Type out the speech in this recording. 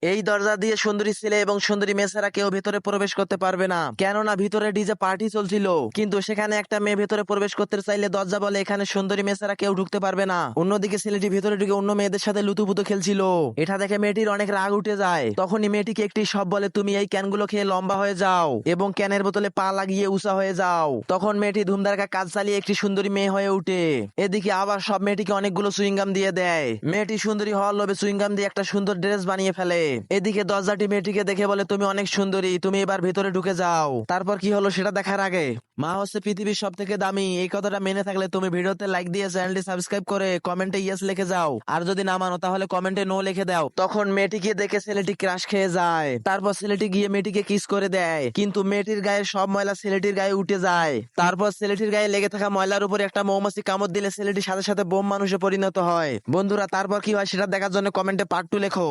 এই দরজা দিয়ে সুন্দরী ছেলে এবং সুন্দরী মেয়ে ছাড়া কেউ ভেতরে প্রবেশ করতে পারবে না, কেননা ভিতরে ডিজে পার্টি চলছিল। কিন্তু সেখানে একটা মেয়ে ভেতরে প্রবেশ করতে চাইলে দরজা বলে এখানে সুন্দরী মেয়ে ছাড়া কেউ ঢুকতে পারবে না। অন্যদিকে ছেলেটি ভেতরে ঢুকে অন্য মেয়েদের সাথে লুতুপুতু খেলছিল। এটা দেখে মেয়েটির অনেক রাগ উঠে যায়। তখনই মেয়েটিকে একটি সব বলে, তুমি এই ক্যানগুলো খেয়ে লম্বা হয়ে যাও এবং ক্যানের বোতলে পা লাগিয়ে উঁচা হয়ে যাও। তখন মেয়েটি ধুমধারাকা কাজ চালিয়ে একটি সুন্দরী মেয়ে হয়ে উঠে। এদিকে আবার সব মেয়েটিকে অনেকগুলো সুইংগাম দিয়ে দেয়। মেয়েটি সুন্দরী হওয়ার লোভে সুইংগাম দিয়ে একটা সুন্দর ড্রেস বানিয়ে ফেলে। এদিকে দরজাটি মেয়েটিকে দেখে বলে, তুমি অনেক সুন্দরী, তুমি এবার ভিতরে ঢুকে যাও। তারপর কি হলো সেটা দেখার আগে, মা হচ্ছে পৃথিবীর সব থেকে দামি, এই কথাটা মেনে থাকলে তুমি ভিডিওতে লাইক দিয়ে চ্যানেলটি সাবস্ক্রাইব করে কমেন্টে ইয়েস লিখে যাও। আর যদি না মানো তাহলে কমেন্টে নো লিখে দাও। তখন মেয়েটিকে দেখে ছেলেটি ক্রাশ খেয়ে যায়। তারপর ছেলেটি গিয়ে মেয়েটিকে কিস করে দেয়, কিন্তু মেয়েটির গায়ে সব ময়লা ছেলেটির গায়ে উঠে যায়। তারপর ছেলেটির গায়ে লেগে থাকা ময়লার উপরে একটা মৌমাছি কামড় দিলে ছেলেটির সাথে সাথে বোম মানুষে পরিণত হয়। বন্ধুরা, তারপর কি হয় সেটা দেখার জন্য কমেন্টে পার্ট 2 লেখো।